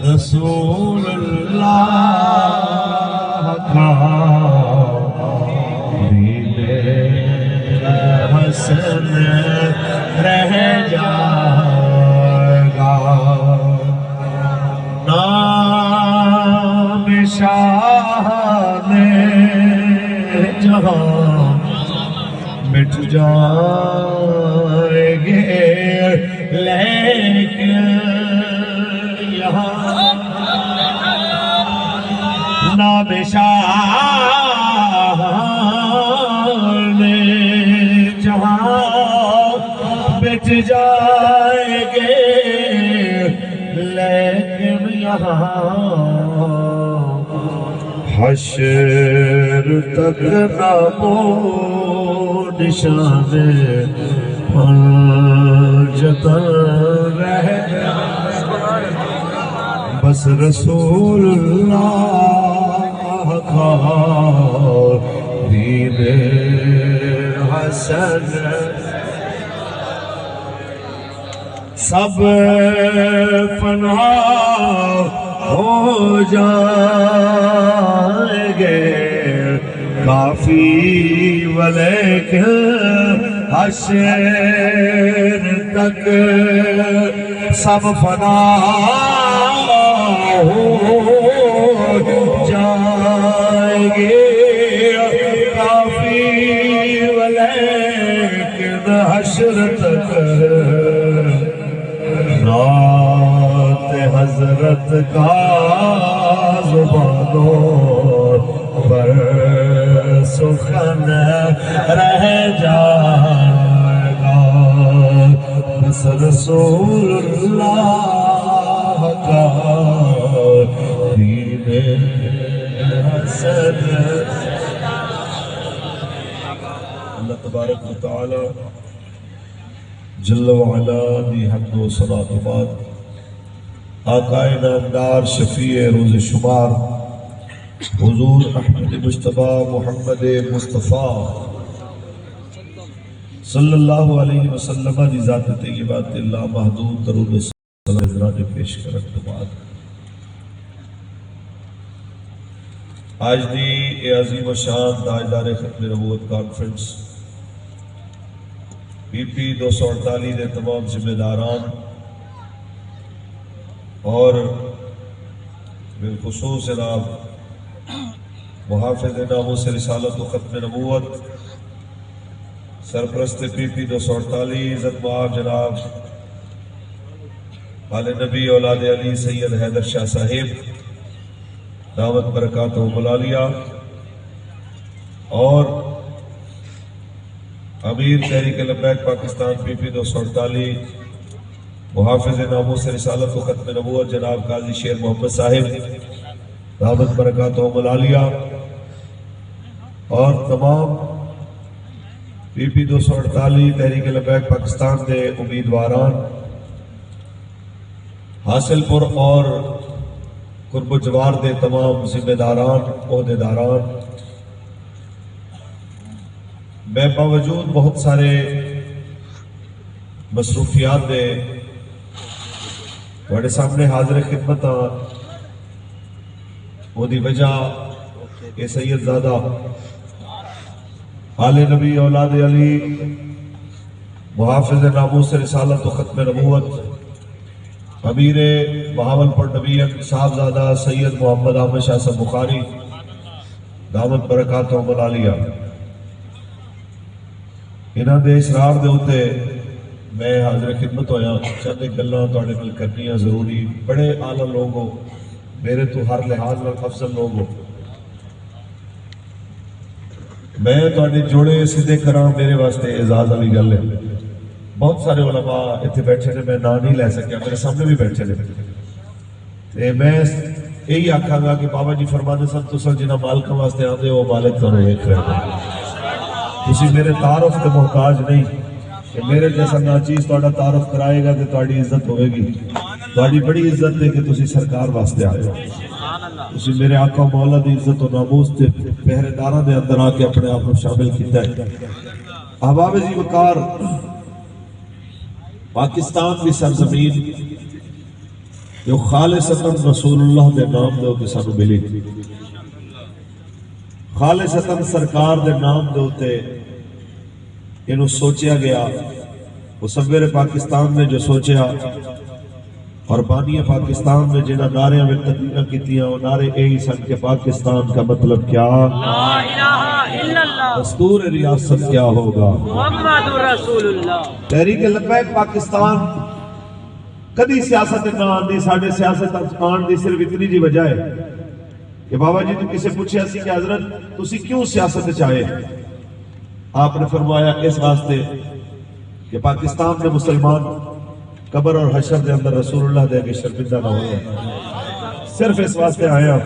رسول اللہ کا دین حسن رہ جائے گا، نام شاہ جہاں مٹ جائیں گے، لیکن یہاں نام شاہ جہاں مٹ جائیں گے، لیکن یہاں حشر تک نام و نشان پنجتن رہ جائے، بس رسول اللہ کا دین حسن سب فنا ہو جائیں گے، کافی ولیکن حشر تک سب فنا ہو جائیں گے، کافی ولیکن حشر تک نعت حضرت کا زبانوں پر سخن رہ جائے گا، بس رسول اللہ کا دین حسن۔ اللہ تبارک و تعالی جل وعلا دی حمد و صلاۃ و بعد آقا نامدار شفیع روز شمار حضور احمد مجتبی محمد مصطفیٰ صلی اللہ علیہ وسلم دی ذات طیبات اللہ محدود درود صلی اللہ پیش کرن تو بعد آج دی اے عظیم و شان تاجدار ختم نبوت کانفرنس پی پی 248 دے تمام ذمہ داران اور بالخصوص جناب محافظ ناموس رسالت و ختم نبوت سرپرست پی پی 248 عزت مآب جناب آل نبی اولاد علی سید حیدر شاہ صاحب دعوت برکاتہ ملالیہ اور امیر تحریک لبیک پاکستان پی پی 248 محافظ ناموس رسالت و ختم نبوت جناب قاضی شیر محمد صاحب دعوت برکاتہ ملالیہ اور تمام پی پی 248 تحریک لبیک پاکستان دے امیدواران حاصل پور اور قرب و جوار دے تمام ذمہ داران عہدیداران، میں باوجود بہت سارے مصروفیات دے بڑے سامنے حاضر خدمت وہ دی وجہ کہ سید زادہ آل نبی اولاد علی محافظ ناموس رسالت و ختم نبوت امیر بہاولپور نبیت صاحبزادہ سید محمد احمد شاہ صاحب بخاری دعوت برکاتہ ملالیہ انہاں دے اسرار دے ہوتے میں حاضر خدمت ہویا چند ایک گلاں تواڈے نال کرنیاں ضروری، بڑے اعلیٰ لوگ ہو، میرے تو ہر لحاظ نال افضل لوگ ہو، میں تواڈے جوڑے سیدھے کراں میرے واسطے اعزاز والی گل ہے۔ بہت سارے علماء اتنے بیٹھے نے، میں نام نہیں لے سکیا، میرے سامنے بھی بیٹھے نے، میں یہی آکھاں گا کہ بابا جی فرماتے سن تساں جنہاں مالکاں واسطے آندے ہو مالک تانوں ویکھ رہے ہو، تسی میرے تعارف کے محتاج نہیں کہ میرے جیسا ناچیز تہاڈا تعارف کرائے گا کہ تہاڈی عزت ہوئے گی، تہاڈی بڑی عزت ہے کہ تسی سرکار واسطے آئے ہو، تسی میرے آقا مولا دی عزت و ناموس دے پہرے داراں دے اندر آ کے اپنے آپ کو شامل کیتا ہے۔ احباب جی وقار، پاکستان کی سرزمین جو خالصتاً رسول اللہ دے نام دے ہوتے سانو ملی، خالصتاً سرکار دے نام دے ہوتے انہوں سوچیا گیا، مصور پاکستان نے جو سوچیا اور بانی پاکستان نے جنہ نعرے میں تقریریں کیتیاں، وہ نعرے یہی سن کہ پاکستان کا مطلب کیا، لا الہ الا اللہ، دستور ریاست کیا ہوگا، محمد رسول اللہ۔ تحریک لبیک پاکستان کدی سیاست نہ آندی، ساڑھے سیاست آن دی صرف اتنی جی وجہ ہے کہ بابا جی تو کسے پوچھے اسی کہ حضرت تسی کیوں سیاست چاہے؟ آپ نے فرمایا اس واسطے کہ پاکستان میں مسلمان قبر اور حشر دے اندر رسول اللہ دے کے شرمندہ نہ ہوئے، صرف اس واسطے آیا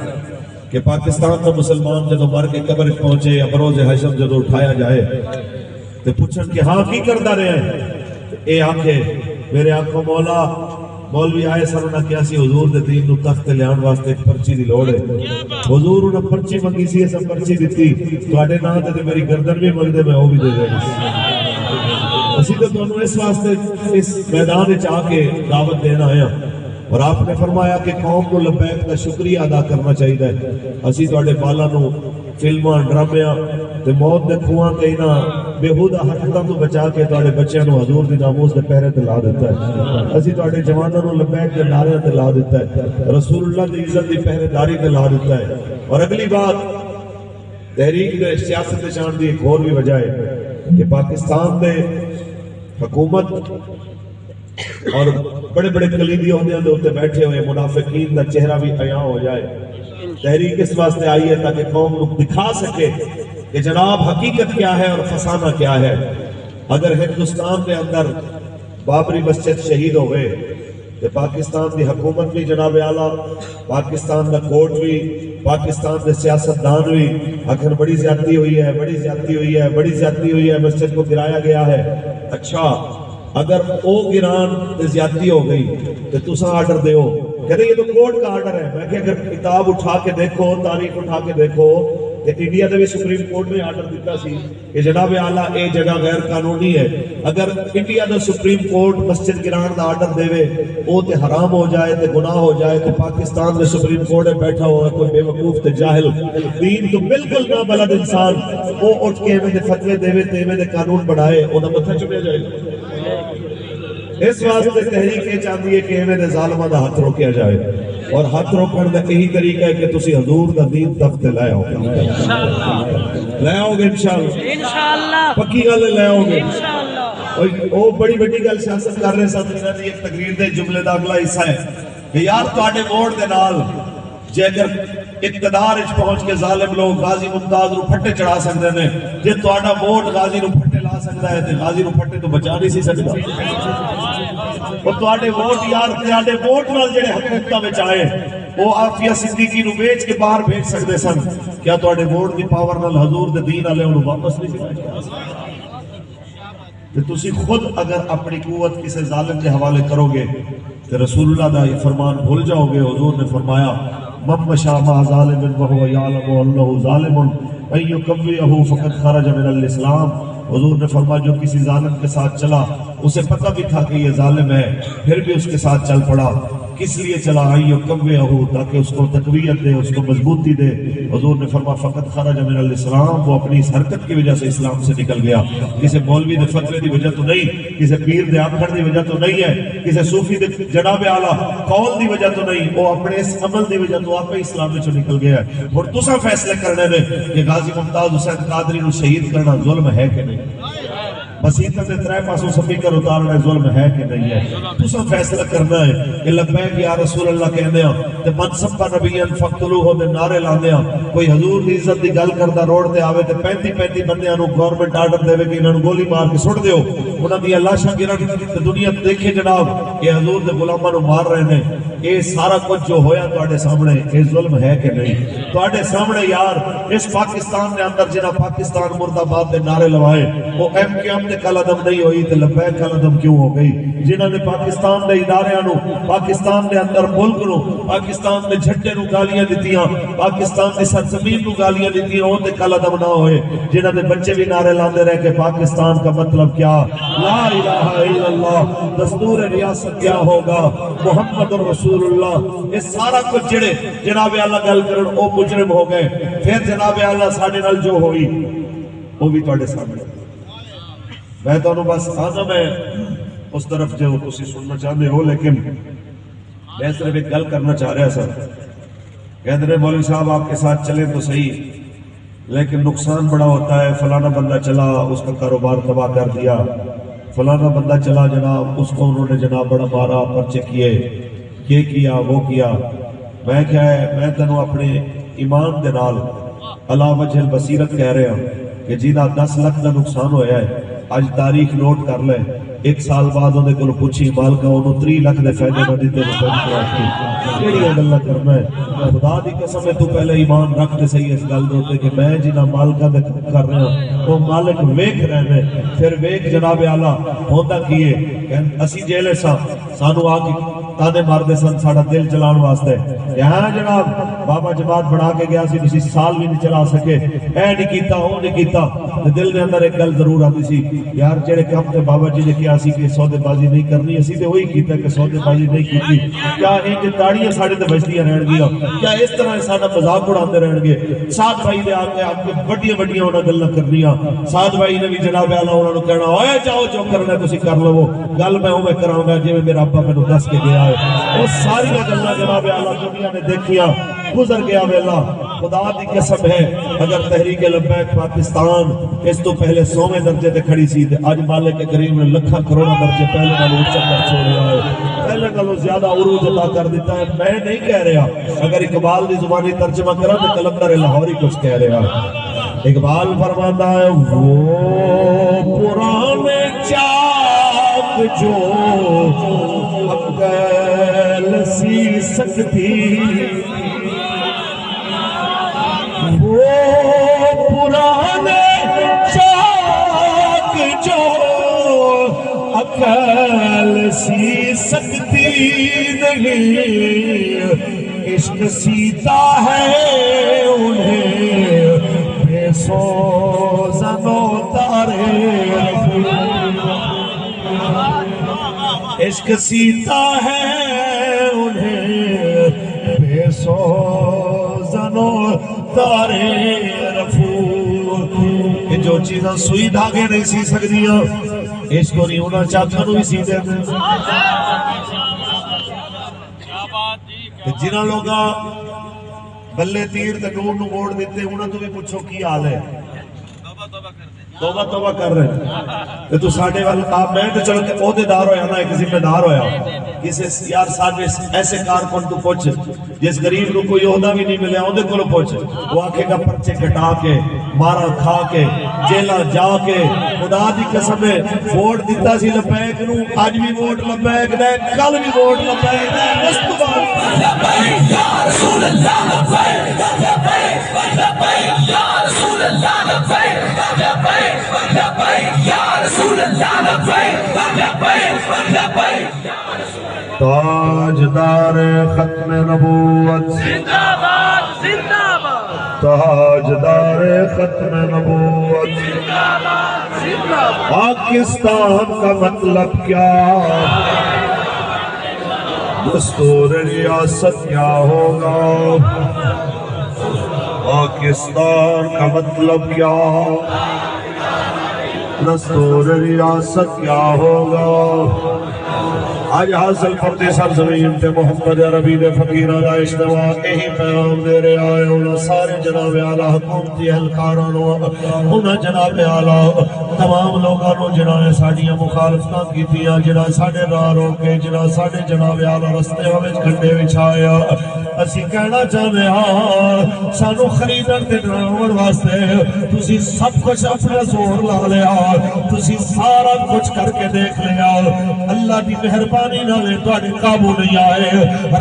کہ پاکستان میں مسلمان جدو مر کے قبر پہنچے یا بروز حشر جدو اٹھایا جائے تو پوچھن کہ ہاں کی کردہ رہے ہیں؟ اے آنکھیں میرے آنکھوں مولا مولوی آئے سر انہاں کیا سی حضور دے دین نو تخت لیان واسطے ایک پرچی دی لوڑ ہے، حضور انہاں پرچی منگی سی ایسا پرچی دیتی تو آٹے نہ تے میری گردن بھی مل دے میں وہ بھی دے دے اسی تو انہوں اس واسطے اس میدان چاہ کے دعوت دینا آیا اور آپ نے فرمایا کہ قوم کو لبیک کا شکریہ ادا کرنا چاہیے ہے۔ اسی تو آٹے پالا نو فلماں ڈرامیاں تے موت دے کھواں تے نہ بےہودہ حرکتاں تو بچا کے تواڈے بچیاں نو حضور دی ناموس دے پہرے تے لا دیتا ہے، اسی تواڈے جواناں نو لبیک دے نعرے تے لا دیتا ہے، رسول اللہ دی عزت دی پہرے داری تے لا دیتا ہے۔ اور اگلی بات تحریک دے سیاست جان دی ایک اور بھی وجہ ہے کہ پاکستان میں حکومت اور بڑے بڑے کلیدی عہدیاں دے اوتے بیٹھے ہوئے منافقین دا چہرہ بھی عیاں ہو جائے۔ تحریک اس واسطے آئی ہے تاکہ قوم کو دکھا سکے کہ جناب حقیقت کیا ہے اور فسانہ کیا ہے۔ اگر ہندوستان کے اندر بابری مسجد شہید ہو گئے تو پاکستان کی حکومت بھی جناب اعلیٰ، پاکستان کا کورٹ بھی، پاکستان کے سیاستدان بھی آخر بڑی زیادتی ہوئی ہے، بڑی زیادتی ہوئی ہے، بڑی زیادتی ہوئی ہے، مسجد کو گرایا گیا ہے۔ اچھا اگر او گران تے زیادتی ہو گئی تو تساں آرڈر دیو، کہتے یہ تو کورٹ کا آرڈر ہے۔ میں کہ اگر کتاب اٹھا کے دیکھو، تاریخ اٹھا کے دیکھو کہ انڈیا دے بھی سپریم کورٹ نے آرڈر دیتا سی کہ جناب اعلیٰ اے جگہ غیر قانونی ہے، اگر India the supreme court Masjid Gran the order دے وے او تے حرام ہو جائے تے گناہ ہو جائے تو پاکستان دے سپریم کورٹ میں بیٹھا ہوا کوئی بے وقوف تے جاہل دین تو بالکل نہ بلد انسان وہ اٹھ کے ایویں دے فتوے دے وے تے ایویں دے قانون بڑھائے انہاں متھا چومیا جائے گا۔ اس واسطے تحریک یہ چاہتی ہے کہ ایویں دے ظالماں دا ہاتھ روکیا جائے اور ہاتھ روکن دا یہی طریقہ ہے کہ تسی حضور دا دین تخت لے آؤ گے، لے آؤ گے انشاءاللہ، پکی گل لے آؤ گے انشاءاللہ۔ او بڑی بڑی گل سیاست کر رہے ساتھ انہاں دی ایک تقریر دے جملے دا اگلا حصہ ہے کہ یار تواڈے ووٹ دے نال جے اگر اقتدار وچ پہنچ کے ظالم لوگ غازی ممتاز نو پھٹے چڑھا سکدے نے، جے تواڈا ووٹ غازی نو پھٹے لا سکدا ہے تے غازی نو پھٹے تو بچا نہیں سی سکدا۔ اور تواڈے ووٹ یار تواڈے ووٹ نال جڑے حکومتاں وچ آئے وہ عافیہ صدیقی نو بیچ کے باہر بھیج سکدے سن، کیا تواڈے ووٹ دی پاور نال حضور دے دین والے انہوں واپس نہیں کرائے؟ کہ تسی خود اگر اپنی قوت کسی ظالم کے حوالے کرو گے تو رسول اللہ دا یہ فرمان بھول جاؤ گے۔ حضور نے فرمایا من مشى مع ظالم وهو يعلم انه ظالم ان يكفيه فقد خرج من الاسلام۔ حضور نے فرمایا جو کسی ظالم کے ساتھ چلا اسے پتہ بھی تھا کہ یہ ظالم ہے پھر بھی اس کے ساتھ چل پڑا، کس لیے چلا؟ تاکہ اس کو تقویت دے، اس کو مضبوطی دے۔ حضور نے فرمایا فقط خرج من الاسلام، وہ اپنی اس حرکت کی وجہ سے اسلام سے نکل گیا، کسی مولوی دے فتوے دی وجہ تو نہیں، کسی پیر دے آکھڑ دی وجہ تو نہیں ہے، کسی صوفی دے جناب اعلیٰ قول دی وجہ تو نہیں، وہ اپنے اس عمل دی وجہ تو آپ اسلام میں نکل گیا ہے۔ اور تساں فیصلے کرنے نے کہ غازی ممتاز حسین قادری نو شہید کرنا ظلم ہے کہ نہیں، مسیحت دے ترے پاسوں سپیکر اتارنا ظلم ہے کہ نہیں ہے، تساں فیصلہ کرنا ہے کہ لبیک یا رسول اللہ کہندے ہاں تے منصب کا نبیان فقتلوہ دے نعرے لاندے ہاں، کوئی حضور دی عزت دی گل کردا روڈ تے آوے تے 35 بندیاں نو گورنمنٹ آرڈر دے کہ انہاں نو گولی مار کے سٹ دیو، انہاں دی لاشاں گرن تے دنیا دیکھے جناب کہ حضور دے غلاماں نو مار رہے نے۔ یہ سارا کچھ جو ہویا تواڈے سامنے یہ ظلم ہے کہ نہیں؟ تواڈے سامنے یار اس پاکستان دے اندر جنہاں پاکستان مرد آباد دے نعرے لوائے وہ ایم تے کل عدم نہیں ہوئی تے لبیک کل عدم کیوں ہو گئی؟ جنہاں نے پاکستان دے اداریاں نو، پاکستان دے اندر ملک نو، پاکستان دے جھنڈے نو گالیاں دتیاں، پاکستان دی سرزمین نو گالیاں دتیاں، وہ تے کل عدم نہ ہوئے۔ جنہاں دے بچے بھی نعرے لاندے رہے کہ پاکستان کا مطلب کیا، لا الہ الا اللہ، دستور ریاست کیا ہوگا، محمد رسول اللہ، یہ سارا کچھ جڑے جناب اعلیٰ گل کرن او مجرم ہو گئے، پھر جناب اعلیٰ ساڈے نال جو ہوئی وہ بھی تواڈے سامنے۔ میں تو بس آنا میں اس طرف جو تسی سننا چاہتے ہو، لیکن میں صرف ایک گل کرنا چاہ رہا سر۔ کہتے ہیں مولوی صاحب آپ کے ساتھ چلیں تو صحیح، لیکن نقصان بڑا ہوتا ہے، فلانا بندہ چلا اس کا کاروبار تباہ کر دیا، فلانا بندہ چلا جناب اس کو انہوں نے جناب بڑا مارا، پرچے کیے، یہ کیا وہ کیا۔ میں کیا ہے، میں تینوں اپنے ایمان دے نال علا وجہ البصیرت کہہ رہا ہوں کہ جیدہ 10 لاکھ کا نقصان ہویا ہے، آج تاریخ نوٹ کر لیں، 1 سال بعد انہیں کو پوچھی مالکہ انہوں 3 لاکھ دے فائدے نہ دیتے کیڑی گل کرنا ہے۔ خدا دی قسم ہے تو پہلے ایمان رکھتے صحیح اس گل دوتے کہ میں جنہ مالکہ دے کر رہا ہوں وہ مالک ویک رہنے، پھر ویک جناب اعلیٰ ہوتا کیے کہ اسی جیلے سانو آگے تانے ماردے سن ساڑا دل چلان واسطے، یہاں جناب بابا جماعت بڑھا کے گیا سی کسی سال بھی نہیں چلا سکے، اے نہیں کیتا وہ نہیں کیتا، دل نے اندر ایک گل ضرور آتی سی یار جڑے کام تے بابا جی نے کیا سی کہ سودے بازی نہیں کرنی، اسی تے وہی کیتا کہ سودے بازی نہیں کیتی، کیا ایک تاڑیاں ساڑے تے بجدیاں رہن گیا، کیا اس طرح ساڑا مذاق اڑاندے رہن گے۔ سعد بھائی نے آ کے بڑیاں بڑیاں انہاں گلاں کرنیاں، سعد بھائی نے بھی جناب اعلیٰ انہاں نوں کہنا اوے جاؤ جو کرنا تسی کر لو، گل میں اوویں کراں گا جویں میرا ابا مینوں دس کے گیا ہے۔ وہ ساری گلاں جناب اعلیٰ دنیا نے دیکھیاں، گزر گیا ویلا۔ خدا دی قسم ہے اگر تحریک لبیک پاکستان اس تو پہلے 100ویں درجے تے کھڑی سی تے اج مالک کریم نے لکھاں کروڑاں درجے پہلے نالوں اونچا کر چھوڑیا ہے، پہلے نالوں زیادہ عروج عطا کر دیتا ہے۔ میں نہیں کہہ رہا، اگر اقبال دی زبانی ترجمہ کراں تے قلندر لاہوری کچھ کہہ رہا ہے۔ اقبال فرماتا ہے وہ پرانے چاک جو عقل سی سکتی، وہ پرانے چاک جو عقل سی سکتی نہیں، عشق سیتا ہے انہیں بے سوزن و تارے، عشق سیتا ہے انہیں بے سوزن و تارے رفو۔ کہ جو چیزاں سوئی دھاگے نہیں سی سکدیاں اس کو نہیں ہونا چاہتا نو بھی سی دے دیں۔ جنہاں لوگا بلے تیر تے ڈور نو موڑ دیتے انہاں تو بھی پوچھو کی حال ہے، توبہ توبہ کر رہے ہیں کہ تو ساڑھے والا آپ میں تو چلو کہ عہدے دار ہویا نا، ایک ذمہ دار ہویا کسی یار ساڑھے ایسے کارکن تو پوچھ جس غریب نو کوئی عہدہ بھی نہیں ملے عہدے کو لو پوچھ، وہ آنکھیں کا پرچے کٹا کے مارا کھا کے جیلہ جا کے خدا دی قسم ہے ووٹ دیتا سی لبیک نو، آج بھی ووٹ لبیک دے، کل بھی ووٹ لبیک دے، مستبار لبیک یا رسول اللہ، لبیک لبیک لبیک یا رسول اللہ، لبیک لبیک لبیک یا رسول اللہ، لبیک لبیک لبیک یا رسول اللہ۔ تاجدار ختم نبوت زندہ باد زندہ باد، تاجدار ختم نبوت زندہ باد زندہ باد۔ پاکستان کا مطلب کیا، دستور ریاست کیا ہوگا، پاکستان کا مطلب کیا، دستور ریاست کیا ہوگا۔ آج حاصل پردے سرزمین پہ محمد عربی دے فقیرہ دا اجتماع یہی پیغام دے رہے آئے انہاں سارے جناب اعلیٰ حکومتی اہلکارانوں، انہاں جناب اعلیٰ تمام لوگانوں جنہاں ساڑیاں مخالفتاں کیتیاں، جنہاں ساڑے راہ روکے، جنہاں ساڑے جناب اعلیٰ رستے ہمیں کھنڈے وچھایا، اسی کہنا چاہتے ہاں سانو خریدن تے ڈراون واسطے تسی سب کچھ اپنا زور لا لیا، تسی سارا کچھ کر کے دیکھ لیا، اللہ دی مہربانی نالے تواڈے قابو نہیں آئے،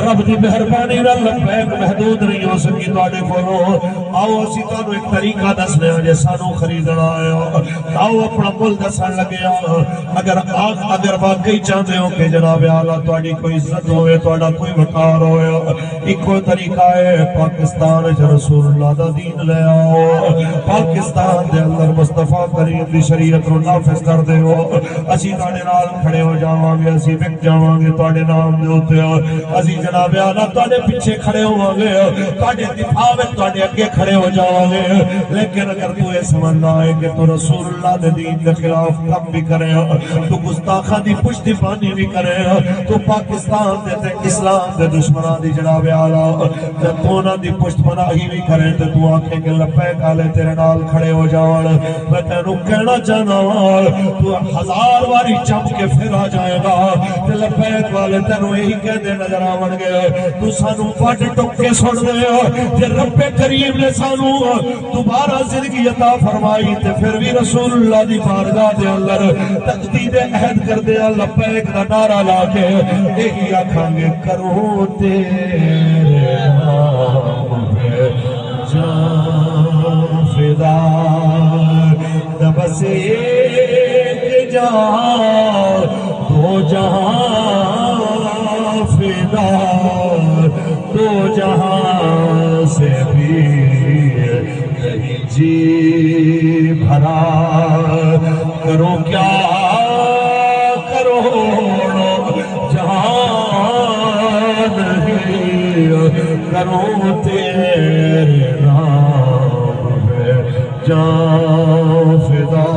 رب دی مہربانی نال لبیک محدود نہیں ہو سکی تواڈے کولوں۔ آؤ اسی تانوں ایک طریقہ دسنے ہاں جے سانوں خریدنا آیا آؤ اپنا مل دسن لگے اگر واقعی چاہتے ہو کہ جناب اعلیٰ تہاڈی کوئی عزت ہوئے تہاڈا کوئی وقار ہوئے ایکو طریقہ ہے پاکستان وچ رسول اللہ دا دین لے آؤ پاکستان دے اندر مصطفیٰ کریم دی شریعت نو نافذ کر دے ہو اسی تہاڈے نال کھڑے ہو جاواں گے اسی وک جاواں گے تہاڈے نام دے اوتے اسی جناب اعلیٰ تہاڈے پیچھے کھڑے ہوواں گے تہاڈے دفاع وچ تہاڈے اگے کھڑے ہو جاواں گے لیکن اگر تو یہ سمجھنا ہے کہ تو رسول اللہ دے دین دے خلاف کم بھی کرے تو گستاخاں دی پشتی پانی بھی کرے تو پاکستان دے تے اسلام دے دشمناں دی جناب اعلیٰ تے تو انہاں دی پشت پناہی بھی کرے تے تو آکھے کہ لبیک والے تیرے نال کھڑے ہو جاون میں تینوں کہنا چاہنا تو 1000 واری چم کے پھر آ جائے گا تے لبیک والے تینوں یہی کہندے نظر آون گے تو سانوں وڈ ٹک کے سن دے تے رب کریم نے سانوں دوبارہ زندگی عطا فرمائی تے پھر بھی رسول اللہ دی بارگاہ دے اندر تجدید عہد کر دے لبیک دا نعرہ لا کے یہی آکھاں گے کرو تیرے نام پہ جان فدا بس ایک جان دو جہاں فدا دو جہاں سے بھی کہیں جی بھرا کرو کیا کرو جہان نہیں کرو تیرے نام پہ جان فدا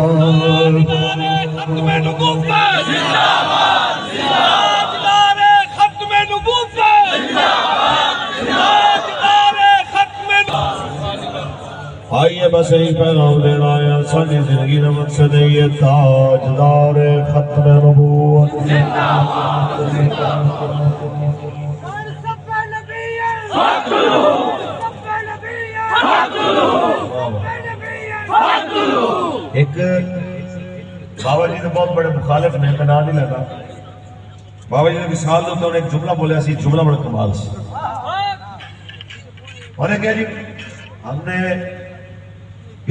ختم نبوت زندہ باد تاجدار ختم نبوت زندہ باد تاجدار ختم آئیے بس یہی پیغام دینا آیا ساری زندگی کا مقصد ہے یہ تاجدار ختم نبوت زندہ باد ایک بابا جی نے بہت بڑے مخالف نے میں نام نہیں لیتا بابا جی نے مثال دے تو ایک جملہ بولیا سی جملہ بڑا کمال سی انہوں نے کہا جی ہم نے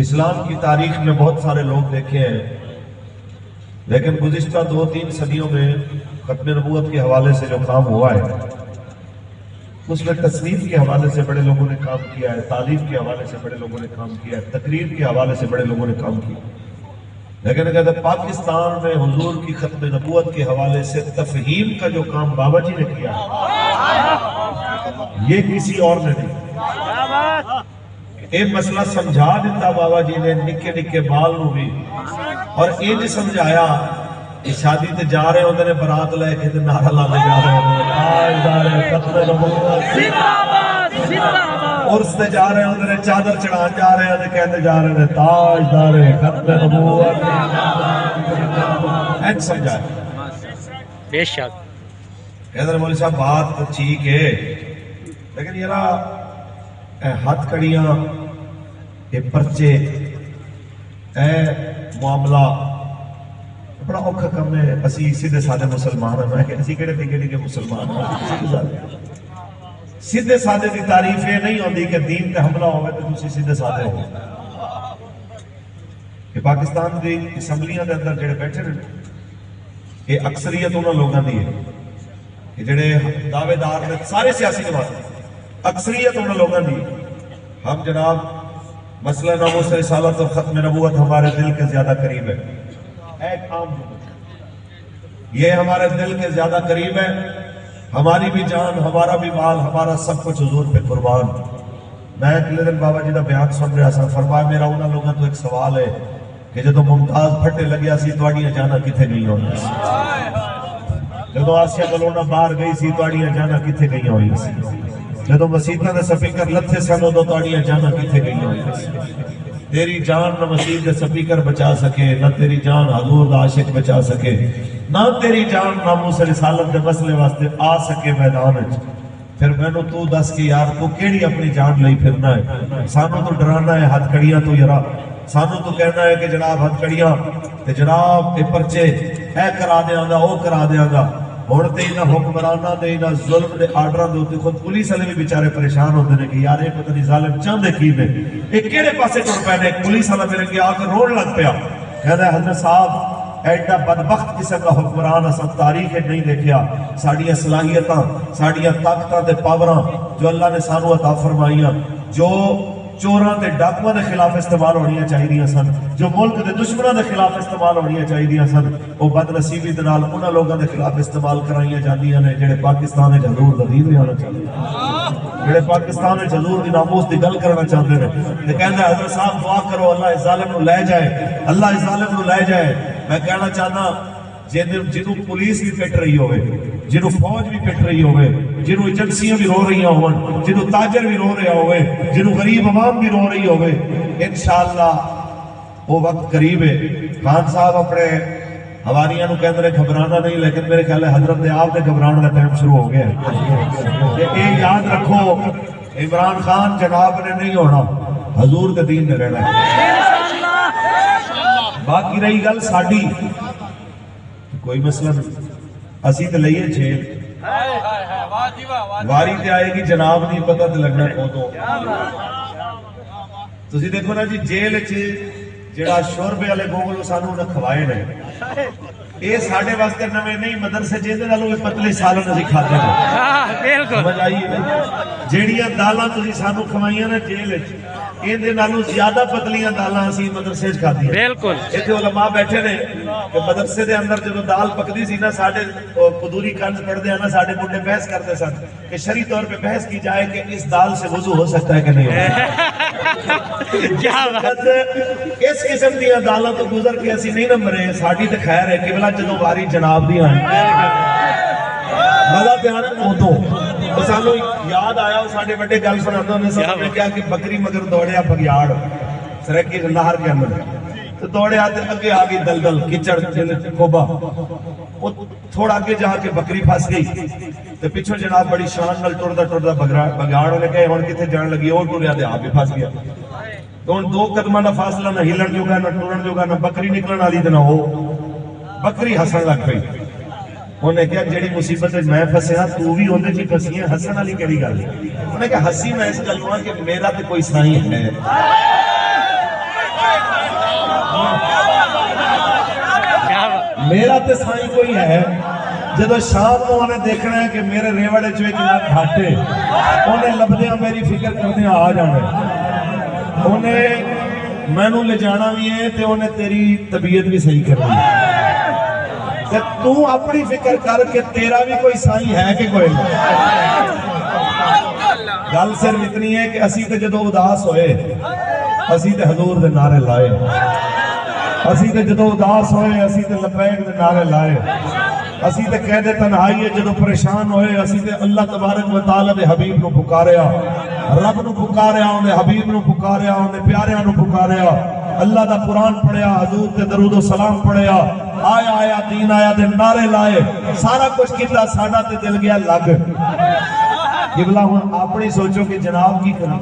اسلام کی تاریخ میں بہت سارے لوگ دیکھے ہیں لیکن گزشتہ 2-3 صدیوں میں ختم نبوت کے حوالے سے جو کام ہوا ہے اس میں تصنیف کے حوالے سے بڑے لوگوں نے کام کیا ہے تعلیف کے حوالے سے بڑے لوگوں نے کام کیا ہے تقریر کے حوالے سے بڑے لوگوں نے کام کیا لیکن کہتے ہیں پاکستان میں حضور کی ختم نبوت کے حوالے سے تفہیم کا جو کام بابا جی نے کیا یہ کسی اور نے نہیں ایک مسئلہ سمجھا دیتا بابا جی نے نکے نکے بال نو بھی اور یہ سمجھایا کہ شادی تے جا رہے ہوندے نے برات لے کے تے نعرہ لانے جا رہے ہوندے نے تاجدار ختم نبوت زندہ باد زندہ باد عرس تے جا رہے ہوندے نے چادر چڑھان جا رہے ہیں کہندے جا رہے ہیں تاجدار ختم نبوت زندہ باد ایک سمجھایا بے شک حیدر مولوی صاحب بات تو ٹھیک ہے لیکن یہ ہاتھ کڑیاں یہ پرچے اے معاملہ بڑا اوکھا کم ہے اسی سیدھے سادے مسلمان ہیں میں کہ اسی کڑے کے مسلمان ہیں سیدھے سادے دی تعریف یہ نہیں ہوتی کہ دین پہ حملہ ہوئے تو تسی سیدھے سادے ہو کہ پاکستان دی اسمبلیاں دے اندر جڑے بیٹھے ہیں یہ اکثریت انہوں لوگاں دی ہے کہ جڑے دعوے دار نے سارے سیاسی جماعت اکثریت انہوں لوگاں دی ہم جناب مسئلہ ناموس رسالت اور ختم نبوت ہمارے دل کے زیادہ قریب ہے ایک عام یہ ہمارے دل کے زیادہ قریب ہے ہماری بھی جان ہمارا بھی مال ہمارا سب کچھ حضور پہ قربان میں اگلے دن بابا جی کا بیان سن رہا سا فرمایا میرا انہوں لوگوں تو ایک سوال ہے کہ جدو ممتاز پھٹے لگیا سی تواڈیاں جانا کتنے گئی ہوئی سی جدو آسیہ کلونا باہر گئی سی تواڈیاں جانا کتنے گئی ہوئی سی جدو مسیطہ دے سپیکر لتھے سن ادو تواڈیاں جانا کتنے گئی ہوئی سی تیری جان نہ مسیح دے سپیکر بچا سکے نہ تیری جان حضور دا عاشق بچا سکے نہ تیری جان ناموس رسالت دے مسئلے واسطے آ سکے میدان وچ پھر مینوں تو دس کہ یار تو کیڑی اپنی جان لئی پھرنا ہے سانوں تو ڈرانا ہے ہتھ کڑیاں تو یرا سانوں تو کہنا ہے کہ جناب ہتھ کڑیاں تے جناب اے پرچے اے کرا دیاں گا او کرا دیاں گا ہن تے انہاں حکمراناں دے انہاں ظلم دے آرڈراں دے اوتے خود پولیس والے بھی بیچارے پریشان ہوندے نے کہ یار یہ پتہ نہیں ظالم چاہندے کی نے، یہ کیڑے پاسے ٹر پے نے۔ پولیس والا میرے کے آ کے روڑ لگ پیا، کہندا ہے حضرت صاحب ایڈا بدبخت قسم کا حکمران اساں تاریخ نہیں دیکھیا، ساڈیاں صلاحیتاں ساڈیاں طاقتاں تے پاوراں جو اللہ نے سانو عطا فرمائیاں، جو چوراں تے ڈاکواں دے خلاف استعمال ہونیاں چاہیے سن، جو ملک دے دشمناں دے خلاف استعمال ہونیاں چاہیے سن، وہ بد نصیبی دے نال انہاں لوگاں دے خلاف استعمال کرائیاں جاندیاں نے جڑے پاکستان وچ حضور دا دین نہیں آنا چاہتے، جڑے پاکستان وچ حضور دی ناموس دی گل کرنا چاہتے ہیں۔ تے کہندا ہے حضرت صاحب دعا کرو اللہ اس ظالم نو لے جائے، اللہ اس ظالم نو لے جائے۔ میں کہنا چاہنا جنوں پولیس بھی پٹ رہی ہوئے، جنوں فوج بھی پٹ رہی ہوئے، جنوں ایجنسیاں بھی رو رہی ہون، جنوں تاجر بھی رو رہا ہوئے، جنوں غریب عوام بھی رو رہی ہوئے، انشاءاللہ وہ وقت قریب ہے۔ خان صاحب اپنے حواریاں نو کہندے گھبرانا نہیں، لیکن میرے خیال ہے حضرت نے آپ نے گھبرانے کا ٹائم شروع ہو گیا ہے۔ یہ یاد رکھو عمران خان جناب نے نہیں ہونا، حضور دے دین نے رہنا ہے۔ باقی رہی گل ساڈی، کوئی مسئلہ نہیں، اسی تے لئیے جیل، واری تے آئے گی جناب نہیں پتہ تے لگنا کودوں۔ تسی دیکھو نا جی جیل جڑا شوربے والے گوگل سانو نہ کھوائے نے، یہ ساڈے واسطے نویں نہیں، مدرسے جیندے نالوں وی پتلے سالن اسی کھاتے ہیں، سمجھ آئیے جیڑیاں دالاں تسی سانو کھوائیاں نے جیل وچ، اندے نالوں زیادہ پتلیاں دالاں اسی مدرسے وچ کھادیاں۔ بالکل ایتھے علماء بیٹھے نے کہ مدرسے دے اندر جدوں دال پکدی سی نا، ساڈے قدوری کنز پڑھدے ہیں نا، ساڈے منڈے بحث کرتے سن کہ شرعی طور پہ بحث کی جائے کہ اس دال سے وضو ہو سکتا ہے کہ نہیں ہو سکتا۔ اس قسم دیاں دالاں تو گزر کے اسی نہیں نہ مرے، ساڈی تے خیر ہے قبلہ جدوں واری جناب دی آئی مزہ تے آنا ادوں۔ سانو یاد آیا وہ ساڈے بڑے گل سناندے نے، سب نے کہا کہ بکری مگر دوڑیا بگیاڑ سرکی نہر کے اندر، تو دوڑیا تے اگے آ گئی دلدل کچڑ کھوبا، وہ تھوڑا آگے جا کے بکری پھنس گئی، تے پیچھے جناب بڑی شان نال ٹردا ٹردا بگیاڑ نے کہے ہن کتے جان لگی، اور ٹریا تے آپ بھی پھنس گیا۔ تو ہن دو قدماں دا فاصلہ نہ ہلن جوگا نہ ٹرن جوگا، نہ بکری نکلن والی تے نہ ہو بکری ہسن لگ پئی۔ انہیں کہا جیڑی مصیبت میں پھسیا تو بھی اندر جی پھسی ہے، ہسن والی کیڑی گل ہے؟ انہیں کہا ہسی میں اس گل ہوں کہ میرا تے کوئی سائیں ہے، میرا تے سائیں کوئی ہے۔ جدو شام کو انہیں دیکھنا ہے کہ میرے ریوڑے چوے کنا گھاٹے، انہیں لبدیاں میری فکر کردیاں آ جانے، انہیں میں نو لے جانا بھی ہے تے انہیں تیری طبیعت بھی صحیح کرنی ہے۔ تو اپنی فکر کر کے تیرا بھی کوئی سائیں ہے کہ کوئی نہیں۔ گل صرف اتنی ہے کہ اسی تے جدو اداس ہوئے اسی تے حضور دے نعرے لائے، اسی تے جدو اداس ہوئے اسی تے لبیک دے نعرے لائے، اسی تے قید تنہائی ہے جدو پریشان ہوئے اسی تے اللہ تبارک و تعالی دے حبیب نو پکاریا، رب نو پکاریا، انہیں حبیب نو پکاریا، انہیں پیاریاں نو پکاریا، اللہ دا قرآن پڑھیا، حضور تے درود و سلام پڑھیا، آیا آیا دین آیا دے نعرے لائے، سارا کچھ کیتا، ساڈا تے دل گیا لگ۔ قبلہ ہن اپنی سوچو کہ جناب کی کریں۔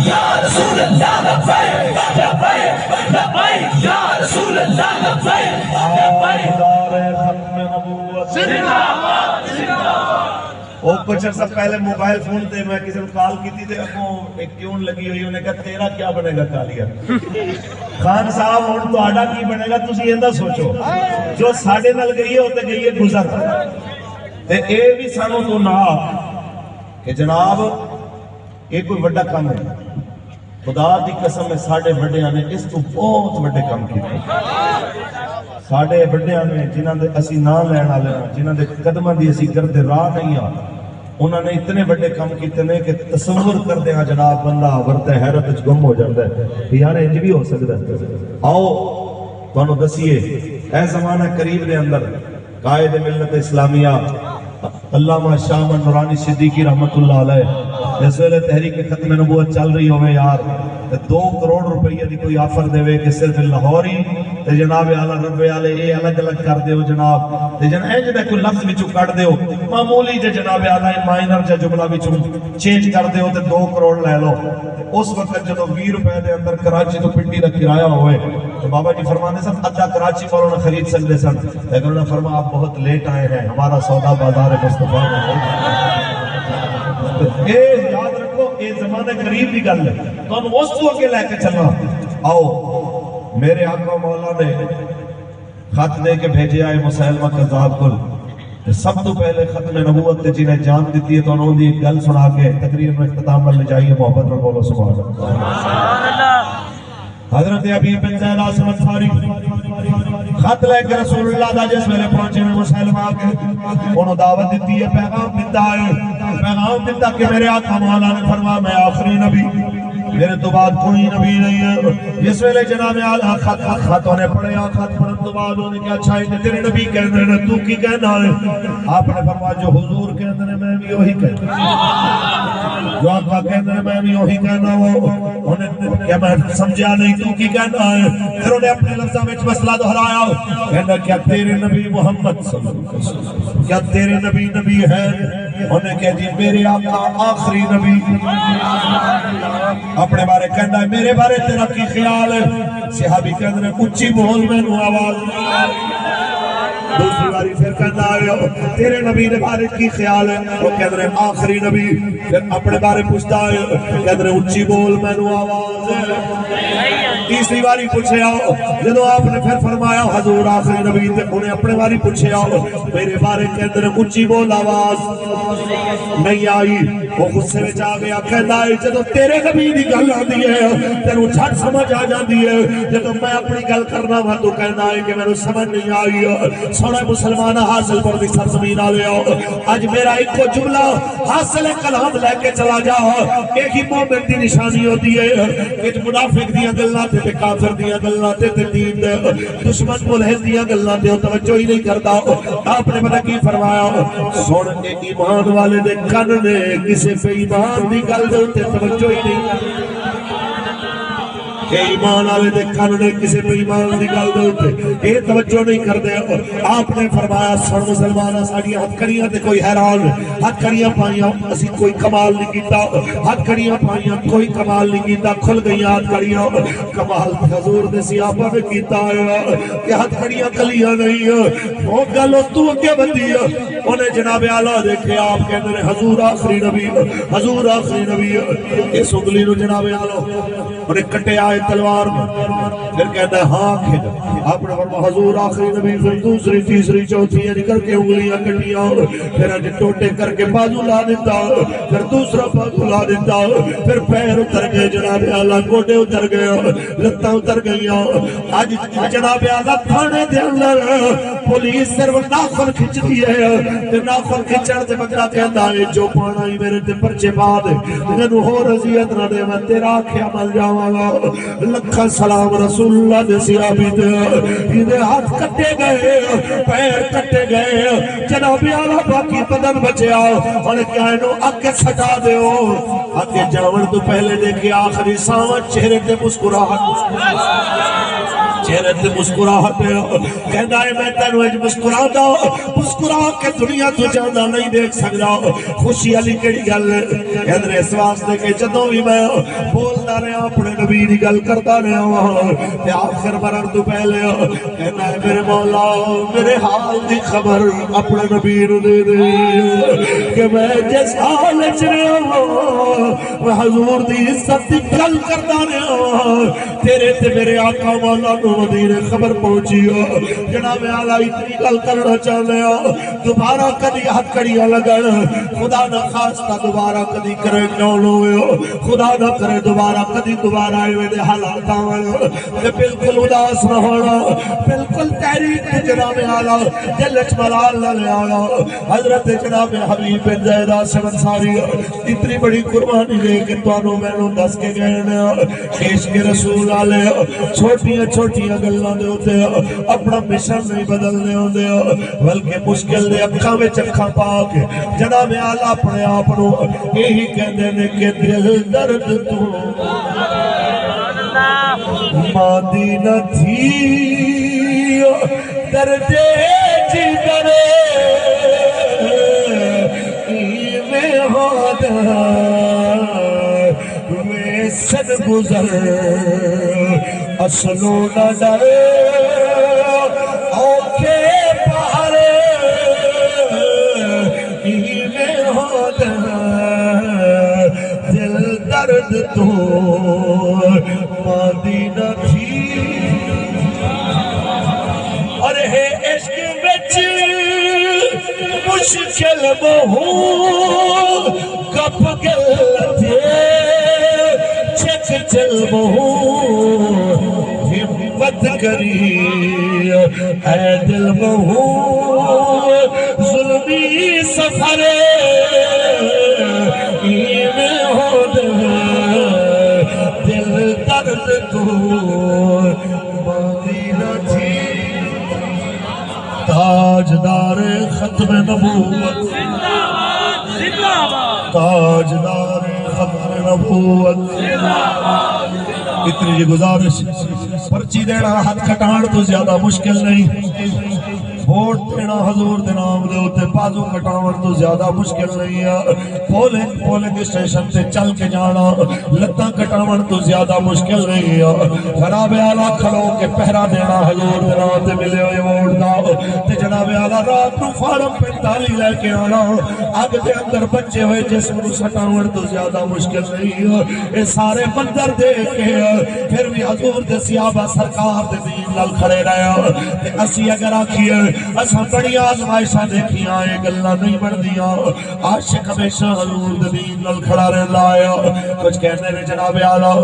یا رسول اللہ لبیک لبیک یا رسول اللہ لبیک ختم نبوت زندہ باد زندہ باد۔ وہ کچھ عرصہ پہلے موبائل فون تے میں کسی نے کال کی تھی تے اگوں ایک ٹیون لگی ہوئی، انہیں کہا تیرا کیا بنے گا کالیا؟ خان صاحب ہن تہاڈا کی بنے گا تسی ایندا سوچو، جو ساڈے نال گئی ہے او تے گئی ہے گزر۔ تے اے بھی سانو تو نہ کہ جناب یہ کوئی بڑا کام ہے، خدا دی قسم ہے ساڈے بڑیاں نے اس تو بہت بڑے کام کیتے، ساڈے بڑیاں نے جنہاں دے اسی نام لین والے ہاں، جنہاں دے قدماں دی اسی گردے راہ نہیں آ، انہاں نے اتنے بڑے کام کیتے نے کہ تصور کردے ہاں جناب بندہ ورتے حیرت وچ گم ہو جاندا ہے کہ یار انج بھی ہو سکدا ہے۔ آؤ تانوں دسیے اے زمانہ قریب دے اندر قائد ملت اسلامیہ علامہ شاہ نورانی صدیقی رحمت اللہ علیہ اس ویلے تحریک ختم نبوت چل رہی ہوئے یار 2 کروڑ روپیہ دی کوئی آفر دے وے کہ صرف لاہور ہی تے جناب اعلی رب والے اے الگ الگ کر دیو جناب تے جناب کوئی لفظ وچوں کٹ دیو معمولی جے جناب اعلی مائنر جا جملہ وچوں چینج کر دیو تے 2 کروڑ لے لو اس وقت جدو 20 روپے دے اندر کراچی تو پنڈی دا کرایہ ہوئے تو بابا جی فرمانے سن ادھا کراچی والوں نے خرید سکتے سن لیکن انہوں نے فرمایا آپ بہت لیٹ آئے ہیں ہمارا سودا بازار مصطفیٰ میں یاد رکھو اے زمانے قریب دی گل ہے تو ہم اس کو کے لے کے چلنا آؤ میرے آقا مولا نے خط دے کے بھیجے آئے مسیلمہ کذاب کو سب تو پہلے ختم نبوت تے جنہیں جان دیتی ہے تو انہوں نے ایک گل سنا کے تقریر میں اختتام پر لے جائیے محبت میں بولو سبحان اللہ حضرت ابی بن زید عاصم انصاری خط لے کے رسول اللہ دا جس ویلے پہنچے میں مسلمان آگے انہوں دعوت دیتی ہے پیغام دیتا کہ میرے آقا مولا نے فرمایا میں آخری نبی میرے تو بعد کوئی نبی نہیں ہے جس ویلے جناب اعلیٰ خط ہونے پڑے خط پڑھن تو بعد انہوں نے کیا چاہیے تیرے نبی کہنے نے تو کی کہنا ہے آپ نے فرمایا جو حضور کہنے نے میں بھی وہی کہنا جو آقا کہنے نے میں بھی وہی کہنا انہیں کیا میں سمجھا نہیں تو کی کہنا ہے پھر انہیں اپنے لفظہ میں مسئلہ دہرایا کہنا کیا تیرے نبی محمد صلی اللہ علیہ وسلم کیا تیرے نبی ہے انہیں کہا جی میرے آقا آخری نبی اپنے بارے کہنا ہے میرے بارے تیرا کی خیال ہے صحابی کہنا ہے اچھی بول میں نو آواز دوسری باری پھر کہنا ہے تیرے نبی نے بارے کی خیال ہے وہ کہنا ہے آخری نبی پھر اپنے بارے پوچھتا ہے کہنا ہے اچھی بول میں نو آواز تیسری باری پوچھے آؤ جدو آپ نے پھر فرمایا حضور آخری نبی تے انہیں اپنے باری پوچھے آؤ میرے بارے کہنا ہے اچھی بول آواز نہیں آئی وہ غصے میں جا گیا کہتا ہے جدو تیرے نبی دی گل آتی ہے تیرو جھٹ سمجھ آ جاتی ہے جدو میں اپنی گل کرنا ہوا تو کہتا ہے کہ میرے سمجھ نہیں آئی سونا مسلمان حاصل پر دی سرزمین آ لے آؤ آج میرا ایک کو جملہ حاصل کلام لے کے چلا جا ایک ہی مومن دی نشانی ہوتی ہے ایک منافق دیا گلنا تے کافر دیا گلنا تے دین دے دشمن ملحد دیا گلنا تے توجہ ہی نہیں کرتا آپ نے بنا کی فرمایا سن کے ایمان والے دے کن نے کسی پہ ایمان دی گل دے تے توجہ ہی نہیں کہ ایمان آلے دے کھانے نے کسی پہ ایمان دی گل دے ہوتے یہ توجہ نہیں کر دے آپ نے فرمایا سن مسلمانہ ساڑی ہتھ کریاں تے کوئی حیران ہتھ کریاں پائیاں اسی کوئی کمال نہیں کیتا ہتھ کریاں پائیاں کوئی کمال نہیں کیتا کھل گئی ہتھ کریاں کمال حضور دے سیاپا میں کیتا ہے کہ ہتھ کریاں کلیاں نہیں وہ گلو تو اگے بندی ہے انہیں جناب اعلیٰ دیکھے آپ کہنے ہیں حضور آخری نبی حضور آخری نبی اس انگلی نو جناب اعلیٰ انہیں کٹے آئے تلوار میں پھر کہتا ہے ہاں کھیل آپ نے فرمایا حضور آخری نبی پھر دوسری تیسری چوتھی یعنی کر کے انگلیاں کٹیاں پھر اج ٹوٹے کر کے بازو لا دیتا پھر دوسرا بازو لا دیتا پھر پیر اتر گئے جناب اعلیٰ گوڑے اتر گئے لتاں اتر گئیاں آج جناب اعلیٰ تھانے دے اندر پولیس صرف ناخن کھچ دیئے ناخن کھچڑ تے بندہ کہتا ہے جو پانا ہی میرے تے پرچے بعد انہوں ہو رضیت نہ دے میں تیرا کیا مل جاواں گا لکھا سلام رسول اللہ دے سیابی دے انہیں ہاتھ کٹے گئے پیر کٹے گئے جناب اعلیٰ باقی بدن بچے آؤ اور کیا انہوں اکے سٹا دے ہو اکے جاون تو پہلے دیکھے آخری ساون چہرے تے مسکراہٹ چہرے تے مسکراہٹ کہنا ہے میں تینوں اج مسکرا دا مسکرا کے دنیا تو جانا نہیں دیکھ سکتا خوشی علی کیڑی گل کہندے اس واسطے کہ جدوں بھی میں بولدا رہا اپنے نبی دی گل کردا رہا تے آخر مرن تو پہلے کہنا ہے میرے مولا میرے حال دی خبر اپنے نبی نو دے دے کہ میں جس حال وچ رہا میں حضور دی عزت دی گل کردا رہا تیرے تے میرے آقا مولا مدینے خبر پہنچی ہو جناب اعلیٰ اتنی گل کرنا چاہتے ہو دوبارہ کدی ہاتھ کڑیاں لگن خدا نہ خواستہ دوبارہ کدی کرے نول ہوئے ہو خدا نہ کرے دوبارہ کدی دوبارہ آئے دے حالات آئے کہ بالکل اداس نہ ہونا بالکل تحریک جناب اعلیٰ جلچ ملال نہ لے آنا حضرت جناب حبیب بن زید عاصم انصاری اتنی بڑی قربانی لے کے توانوں میں نو دس کے گئے عشق رسول آلے چھوٹیاں چھوٹیاں چھوٹیاں گلاں دے ہوتے اپنا مشن نہیں بدلنے ہوندے بلکہ مشکل دے اکھاں وچ اکھاں پا کے جناب اعلی اپنے آپ نو یہی کہندے نے کہ دل درد تو مادی نہ تھی درد جگر میں ہودا میں سد گزر اصلو نہ ڈر اوکے پار میں ہودا دل درد تو مادی نہ تھی اور ہے عشق وچ مشکل بہو کپ گل تھے چک چل بہو ہمت کری اے دل بہو ظلمی سفر میں ہو دل درد تو مادی نہ تھی تاجدار ختم نبوت تاجدار ختم نبوت اتنی جی گزارش پرچی دینا ہاتھ کھٹان تو زیادہ مشکل نہیں ووٹ دینا حضور دے نام دے ہوتے بازو کٹاون تو زیادہ مشکل نہیں ہے پولنگ اسٹیشن تے چل کے جانا لتاں کٹاون تو زیادہ مشکل نہیں ہے جناب اعلیٰ کھلو کے پہرا دینا حضور دے نام تے ملے ہوئے ووٹ دا تے جناب اعلیٰ رات نو فارم 45 لے کے آنا اگ دے اندر بچے ہوئے جسم نو سٹاون تو زیادہ مشکل نہیں ہے اے سارے منظر دیکھ کے پھر بھی حضور دے صحابہ سرکار دے دین نال کھڑے رہے تے اسی اگر آکھیے اساں بڑی آزمائشاں دیکھیاں یہ گلاں نہیں بندیاں عاشق ہمیشہ حضور دے دین نال کھڑا رہندا ہے کچھ کہنے نے جناب اعلیٰ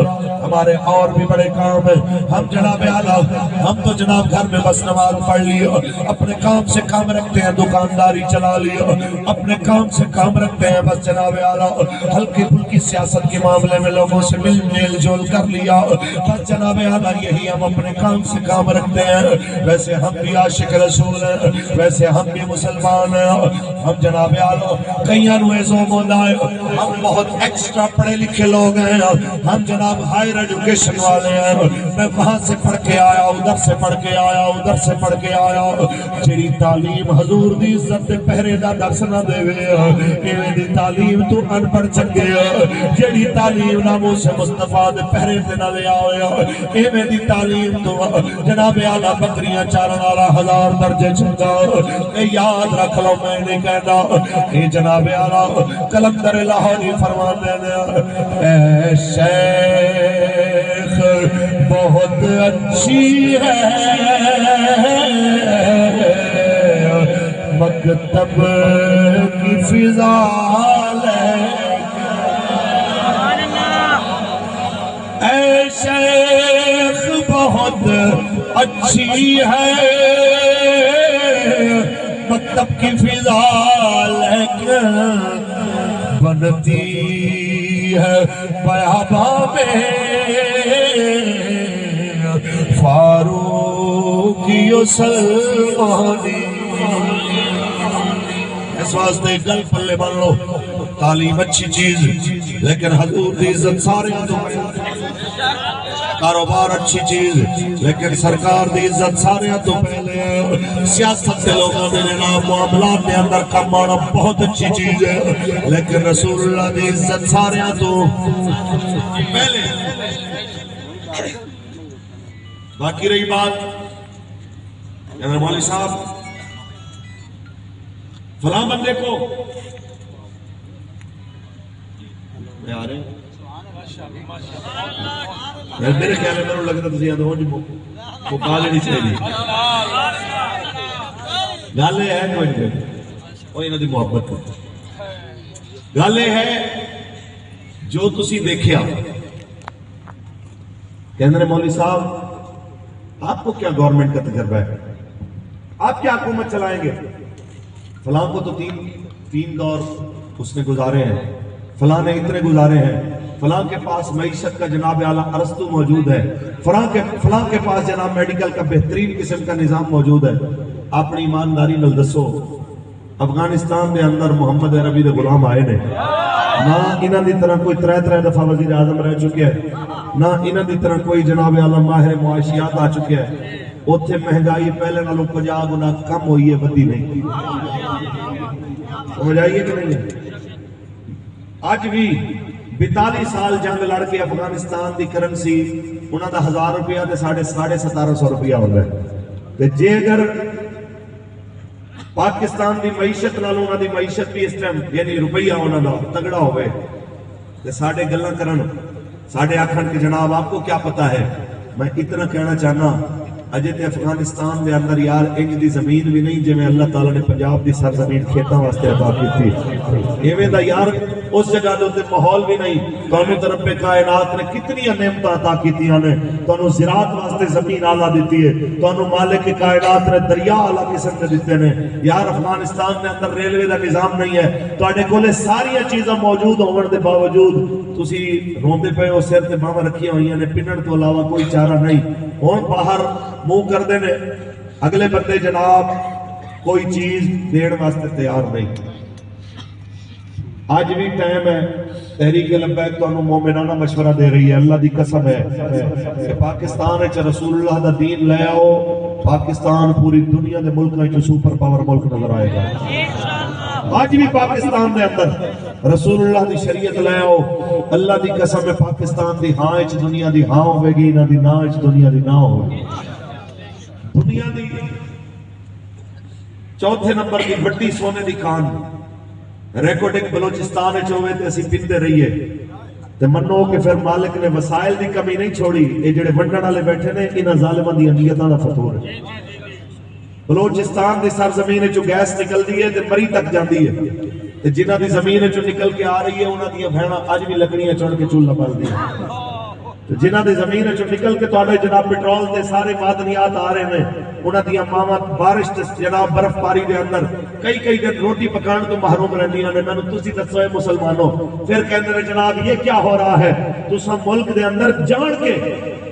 ہمارے اور بھی بڑے کام ہیں ہم جناب اعلیٰ ہم تو جناب گھر میں بس نماز پڑھ لی اپنے کام سے کام رکھتے ہیں دکانداری چلا لی اپنے کام سے کام رکھتے ہیں بس جناب اعلیٰ ہلکی پھلکی سیاست کے معاملے میں لوگوں سے میل جول کر لیا بس جناب اعلیٰ یہی ہم اپنے کام سے کام رکھتے ہیں ویسے ہم بھی عاشق رسول ویسے ہم بھی مسلمان ہیں ہم جناب اعلیٰ کئیاں نو ایزوم ہوندا ہے ہم بہت ایکسٹرا پڑھے لکھے لوگ ہیں ہم جناب ہائر ایڈوکیشن والے ہیں میں وہاں سے پڑھ کے آیا ادھر سے پڑھ کے آیا ادھر سے پڑھ کے آیا جیڑی تعلیم حضور دی عزت دے پہرے دا درس نہ دے ایویں دی تعلیم تو ان پڑھ چنگے جیڑی تعلیم ناموں سے مصطفیٰ دے پہرے تے نہ لے آیا ایویں دی تعلیم تو جناب اعلیٰ بکریاں چارن والا 1000 درجے چنگا یاد رکھ لو میں نہیں کہنا اے جناب اعلیٰ کلندر لاہوری فرماتے ہیں اے شیخ بہت اچھی ہے مکتب کی فضا اے شیخ بہت اچھی ہے مکتب کی فضا لیکن بنتی ہے بیاباں میں فاروقی و سلمانی اس واسطے گل پلے بن لو تعلیم اچھی چیز لیکن حضور دی عزت سارے کاروبار اچھی چیز لیکن سرکار دی عزت سارے تو پہلے سیاست کے لوگوں نے نام معاملات کے اندر کم آنا بہت اچھی چیز ہے لیکن رسول اللہ دی عزت سارے تو پہلے باقی رہی بات جنرل مولوی صاحب فلاں بندے کو آ رہے ہیں میرے خیال ہے میرے لگتا ہے زیادہ ہو جی وہ کالے نہیں چاہیے گالے ہے کوئی وہ انہوں دی محبت گالے ہے جو تسی دیکھیا کہنے مولوی صاحب آپ کو کیا گورنمنٹ کا تجربہ ہے آپ کیا حکومت چلائیں گے فلاں کو تو تین دور اس نے گزارے ہیں فلاں نے اتنے گزارے ہیں فلاں کے پاس معیشت کا جناب اعلیٰ ارسطو موجود ہے، فلاں کے پاس جناب میڈیکل کا بہترین قسم کا نظام موجود ہے. اپنی ایمانداری نال دسو افغانستان دے اندر محمد عربی دے غلام آئے نے؟ نہ انہاں دی طرح کوئی 3 دفعہ وزیر اعظم رہ چکے ہے، نہ انہاں دی طرح کوئی جناب اعلیٰ ماہر معاشیات آ چکے ہے. اوتھے مہنگائی پہلے نالوں 50 گنا کم ہوئی ہے، بدی نہیں. سمجھ آئیے کہ نہیں؟ اج بھی 42 سال جنگ لڑ کے افغانستان دی کرنسی انہاں دا 1000 روپیہ تے 1750 روپیہ ہوتا ہے. تے جے اگر پاکستان دی معیشت نال انہاں دی معیشت بھی اس ٹائم یعنی روپیہ انہاں دا تگڑا ہوئے تے ساڈے گلاں کرن، ساڈے آکھن کہ جناب آپ کو کیا پتا ہے. میں اتنا کہنا چاہنا اجے تے افغانستان دے اندر یار انج دی زمین بھی نہیں جویں اللہ تعالیٰ نے پنجاب دی سرزمین کھیتاں واسطے عطا کیتی، ایویں دا یار اس جگہ دے تے ماحول بھی نہیں. تانوں تے رب کائنات نے کتنی نعمتاں عطا کیتیاں نے، تانوں زراعت واسطے زمین اعلیٰ دتی ہے، تانوں مالک کائنات نے دریا اعلیٰ قسم دے دتے نے. یار افغانستان دے اندر ریلوے دا نظام نہیں ہے، تواڈے کولے ساری چیزاں موجود ہون دے باوجود تسی روندے پئے ہو، سر تے باواں رکھیاں ہوئیاں نے، پنن تو علاوہ کوئی چارہ نہیں. ہن باہر منہ کر دے نے، اگلے بندے جناب کوئی چیز دین واسطے تیار نہیں. آج بھی ٹائم ہے، تحریک لبیک تانوں مومنانہ مشورہ دے رہی ہے، اللہ دی قسم ہے کہ پاکستان وچ رسول اللہ دا دین لے آؤ، پاکستان پوری دنیا دے ملکاں وچ سپر پاور ملک نظر آئے گا. آج بھی پاکستان دے اندر رسول اللہ دی شریعت لے آؤ، اللہ دی قسم ہے پاکستان دی ہاں وچ دنیا دی ہاں ہوے گی، نہ دی نہ وچ دنیا دی نہ ہوے گی. دنیا دی چوتھے نمبر دی بڑی سونے دی کان ریکارڈنگ بلوچستان وچ ہوے تے اسی پیندے رہیے تے منو کہ پھر مالک نے وسائل دی کمی نہیں چھوڑی. اے جڑے ونڈن والے بیٹھے نے انہاں ظالماں دی نیتاں دا فطور ہے. بلوچستان دی سرزمین وچوں گیس نکلدی ہے تے مری تک جاندی ہے تے جنہاں دی زمین وچوں نکل کے آ رہی ہے انہاں دی بہناں اج بھی لکڑیاں چڑھ کے چولہا بلدی ہیں. جنہاں دی زمین وچوں نکل کے تواڈے جناب پٹرول تے سارے معدنیات آ رہے ہیں، انہاں دیاں ماواں بارش تے جناب برف باری دے اندر کئی دن روٹی پکان تو محروم رہندیاں نے. مینوں تسی دسو اے مسلمانوں، پھر کہندے نے جناب یہ کیا ہو رہا ہے؟ تساں ملک دے اندر جان کے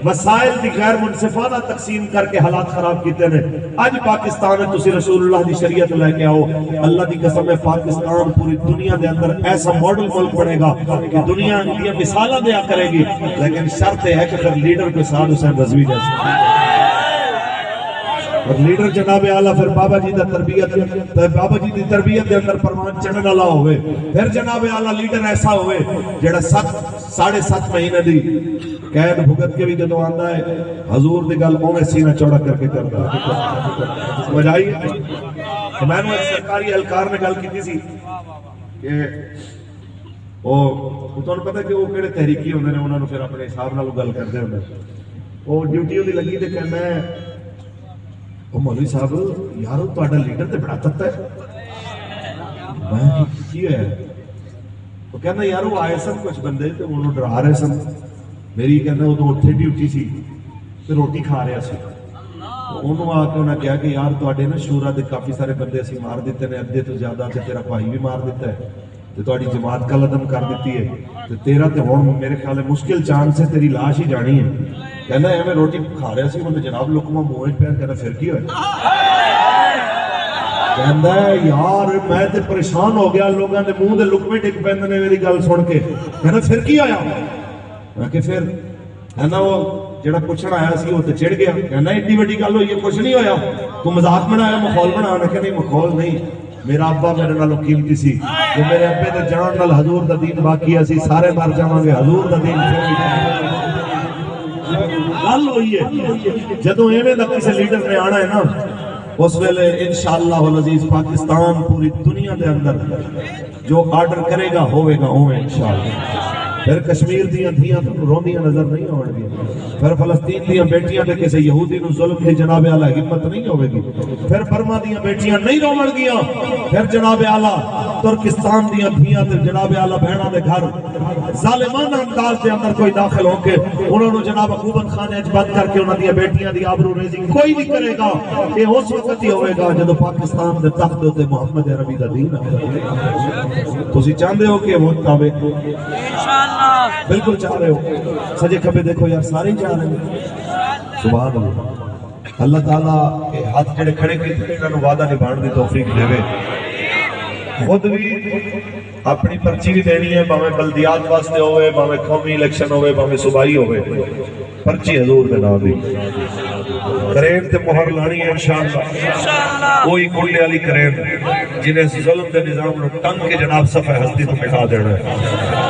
وسائل دی غیر منصفانہ تقسیم کر کے حالات خراب کیتے نے. اج پاکستان میں تسی رسول اللہ دی شریعت لے کے آؤ، اللہ دی قسم ہے پاکستان پوری دنیا دے اندر ایسا ماڈل ملک بنے گا کہ دنیا کی مثالیں دیا کرے گی. لیکن شرط ہے کہ پھر لیڈر کے ساتھ حسین رضوی جیسے اور لیڈر جناب اعلیٰ پھر بابا جی دی تربیت دے اندر پروان چڑھن والا ہوئے. پھر جناب اعلیٰ لیڈر ایسا ہوئے جڑا 7.5 مہینے دی قید بھگت کے بھی جدو آندا ہے حضور دی گل اوویں سینہ چوڑا کر کے کردا ہے. سمجھ آئی؟ تو میں نے ایک سرکاری اہلکار نے گل کیتی سی کہ وہ تانوں پتہ کہ وہ کہڑے تحریکی ہوندے نے، انہاں نوں پھر اپنے حساب نال گل کردے ہوندے. وہ ڈیوٹی دی لگی تے کہندا ہے وہ مولوی صاحب یارو تہاڈا لیڈر تے بڑا تت ہے. میں کی ہے؟ وہ کہندا یار وہ آئے سن کچھ بندے تے انہوں ڈرا رہے سن. میری کہندا وہ تو اتھے ڈیوٹی سی تے روٹی کھا رہا سی. انہوں آ کے انہاں کہا کہ یار تہاڈے نا شورا دے کافی سارے بندے اسی مار دیتے نے، ادھے تو زیادہ تے تیرا بھائی بھی مار دیتا ہے تے تہاڈی جماعت کل عدم کر دیتی ہے تے تیرا تے ہن میرے خیال ہے مشکل چانس ہے تیری لاش ہی جانی ہے. کہنا ہے میں روٹی کھا رہا سی انہوں جناب لقمہ منہ وچ پیا. کہنا پھر کی ہویا؟ کہندا ہے یار میں تے پریشان ہو گیا، لوگاں دے منہ دے لقمے ڈگ پیندے نے میری گل سن کے. کہنا پھر کی ہویا؟ میں کہ پھر کہنا وہ جڑا پوچھن آیا سی وہ تے چڑھ گیا. کہنا اتنی بڑی گل ہوئی ہے کچھ نہیں ہویا، تو مذاق بنایا مخول بنا؟ میں کہ نہیں مخول نہیں، میرا ابا میرے نالوں قیمتی سی کہ میرے ابے دے جان نال حضور دا دین باقی اسی سارے مر جاواں گے، حضور دا دین گل ہوئی ہے. جدوں ایویں دا کسے لیڈر نے آنا ہے نا اس ویلے انشاءاللہ العزیز پاکستان پوری دنیا دے اندر جو آرڈر کرے گا ہوئے گا اوے انشاءاللہ. پھر کشمیر دیاں دھیاں روندیاں نظر نہیں آن گی، پھر فلسطین دیاں بیٹیاں دے کسے یہودی نو ظلم دی جناب اعلیٰ ہمت نہیں ہوئے گی، پھر برما دیاں بیٹیاں نہیں رومن گیاں، پھر جناب اعلیٰ ترکستان دیاں دھیاں تے جناب اعلیٰ بہناں دے گھر ظالمانہ انداز دے اندر کوئی داخل ہو کے انہوں نے جناب حکومت خانے اچ بند کر کے انہاں دیاں بیٹیاں دی آبرو ریزی کوئی نہیں کرے گا. یہ اس وقت ہی ہوئے گا جدو پاکستان دے تخت تے محمد عربی دا دین ہے. تسی چاہندے ہو کہ وہ تابع انشاءاللہ بالکل چاہ رہے ہو سجے کھبے دیکھو یار سارے ہی چاہ رہے ہیں سبحان اللہ اللہ تعالیٰ کے ہاتھ جڑے کھڑے کی انہوں وعدہ نبھان دی توفیق دے وے خود بھی اپنی پرچی بھی دینی ہے باویں بلدیات واسطے ہوئے باویں قومی الیکشن ہوئے باویں صوبائی ہوئے پرچی حضور دے نام دی کرین تے مہر لانی ہے انشاءاللہ کوئی گلے والی کرین جنہیں ظلم دے نظام نے ٹنگ کے جناب صفحہ ہستی تو مٹا دینا ہے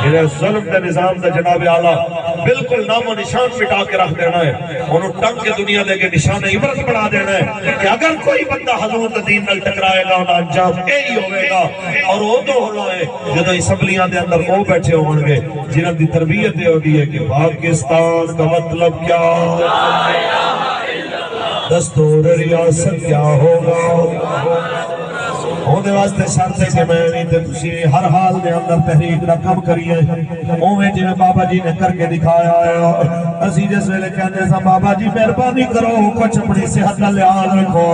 جنہیں ظلم دے نظام دے جناب اعلیٰ بالکل نام و نشان مٹا کے رکھ دینا ہے انہوں ٹنگ کے دنیا دے کے نشان عبرت بڑھا دینا ہے کہ اگر کوئی بندہ حضور دے دین نال ٹکرائے گا انہاں انجام یہی ہوئے گا اور وہ تو ہونا ہے جدو اسمبلیاں دے اندر وہ بیٹھے ہوں گے جنہاں دی تربیت یہ ہوتی ہے کہ پاکستان کا مطلب کیا دستور ریاست کیا ہوگا ہونے واسطے شرط ہے کہ میں نہیں تے تسی ہر حال دے اندر تحریک رقم کریے اویں جویں بابا جی نے کر کے دکھایا ہے اسی جس ویلے کہندے سا بابا جی مہربانی کرو کچھ اپنی صحت دا لحاظ رکھو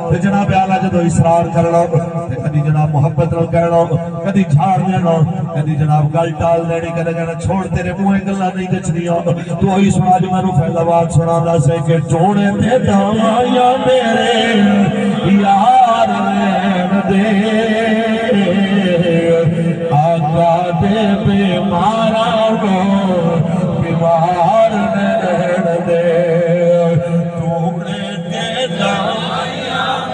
تے جناب اعلیٰ جدو اصرار کرنا تے کدی جناب محبت نال کہنا کدی جھاڑ دینا کدی جناب گل ٹال دینی کدی کہنا چھوڑ تیرے منہ گلاں نہیں جچدیاں تو وہی سنا جو میں فیض آباد سنانا سے کہ چوڑے تے داواں میرے یار رہن دے آقا دے بیمارا کو بیمار رہن دے چوڑے تے داواں میرے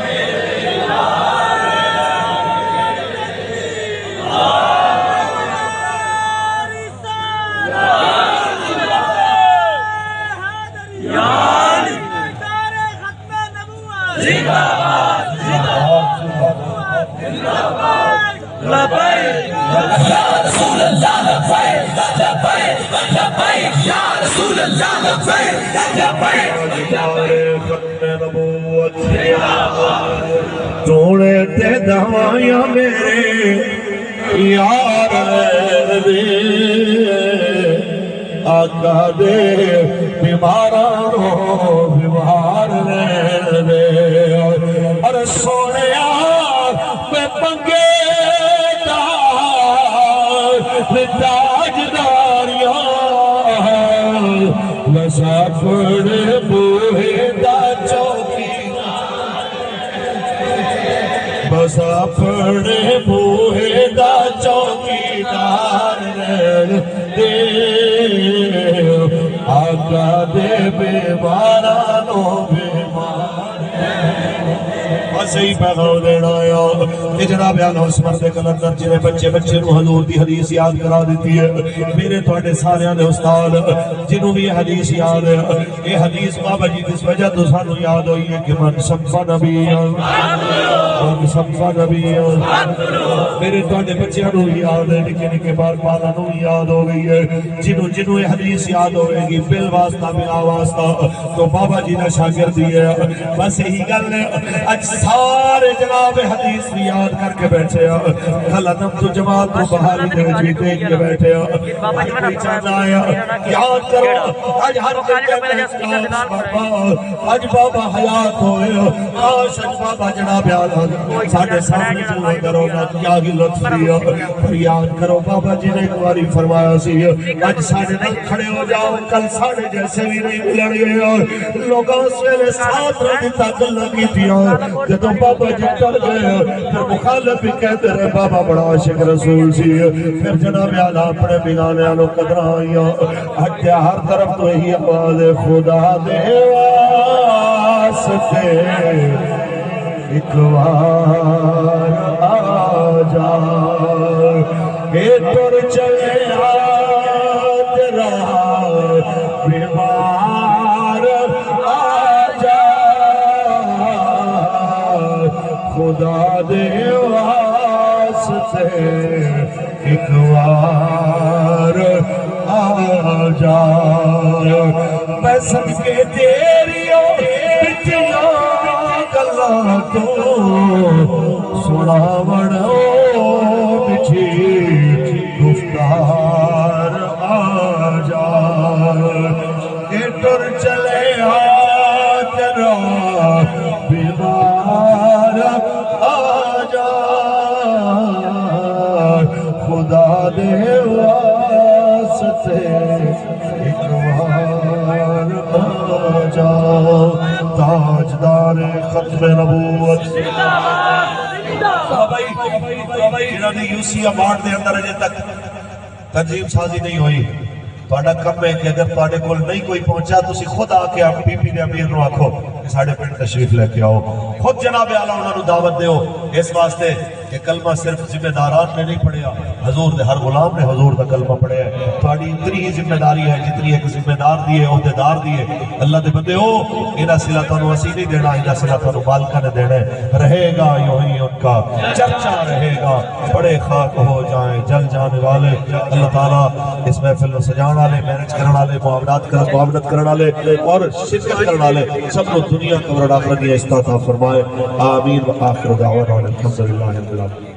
چوڑے تے دوایا میرے یار دے آقا دے بیماروں بیمار دے اور سونیا میں پنگے تاجداریاں مسافر بوہے دا چوکی مسافر بوہے دا چوکی دار دے آقا دے بیمارانوں بیمار صحیح پیغام دینا آیا کہ جناب اعلیٰ عثمان دے کلندر جنہیں بچے نو حضور دی حدیث یاد کرا دیتی ہے میرے توڑے سارے دے استاد جنہوں بھی یہ حدیث یاد ہے یہ حدیث بابا جی کس وجہ تو سانو یاد ہوئی ہے کہ من سبا نبی من سبا نبی میرے توڑے بچے نو یاد ہے نکے نکے بار پالا نو یاد ہو گئی ہے جنہوں یہ حدیث یاد ہوئے گی بل واسطہ بلا واسطہ تو بابا جی نے شاگردی ہے بس یہی گل ہے اج سارے جناب حدیث بھی یاد کر کے بیٹھے ہیں خلطم تو جماعت تو بہاری دے جی دیکھ کے بیٹھے ہیں کوئی چاہنا آیا یاد کرو آج ہر آج بابا حیات ہوئے آج بابا جناب یاد ساڑھے سامنے چلنا کرو نا کیا گی لطف دیا پر یاد کرو بابا جی نے ایک باری فرمایا سی آج ساڑھے نل کھڑے ہو جاؤ کل ساڑھے جیسے بھی نہیں ملڑ گئے لوگوں سے ساتھ رہی تک لگی دیا جدو بابا جی چل گئے پھر مخالف بھی کہتے رہے بابا بڑا عاشق رسول سی پھر جناب اعلیٰ اپنے بنانے آنو قدر آئیاں ہٹے ہر طرف تو ہی آواز خدا دے واسطے ایک بار آ جا کہ تر چلے آج رہا بیمار آ جا خدا دے واسطے ایک بار آ جا میں سب کے تیریوں بچیاں گلاں تو سنا بڑھو بچھی گفتار آ جا کہ ٹر چلے آج رہا بیمار آ جا خدا دے واسطے واسطے ایک بار آ جاؤ تاجدار ختم نبوت جنہوں نے UC ایوارڈ دے اندر اجے تک تنظیم سازی نہیں ہوئی تہاڈا کم ہے کہ اگر تہاڈے کول نہیں کوئی پہنچا تسی خود آ کے آپ پی پی دے امیر نو آکھو کہ ساڈے پنڈ تشریف لے کے آؤ خود جناب اعلیٰ انہوں نے دعوت دیو اس واسطے کہ کلمہ صرف ذمہ داران نے نہیں پڑھیا حضور دے ہر غلام نے حضور دا کلمہ پڑھیا ہے تہاڈی اتنی ہی ذمہ داری ہے جتنی ایک ذمہ دار دی ہے عہدیدار دی ہے اللہ دے بندے ہو انہاں صلہ تانوں اسی نہیں دینا انہاں صلہ تانوں مالکہ نے دینا ہے رہے گا یوں ہی ان کا چرچا رہے گا بڑے خاک ہو جائیں جل جانے والے اللہ تعالیٰ اس محفل میں سجان والے مینج کرنے والے معاونت کرنے والے اور شرکت کرنے والے سب کو دنیا قبر آخرت کی عزت عطا فرمائے آمین و آخر دعوانا الحمدللہ رب العالمین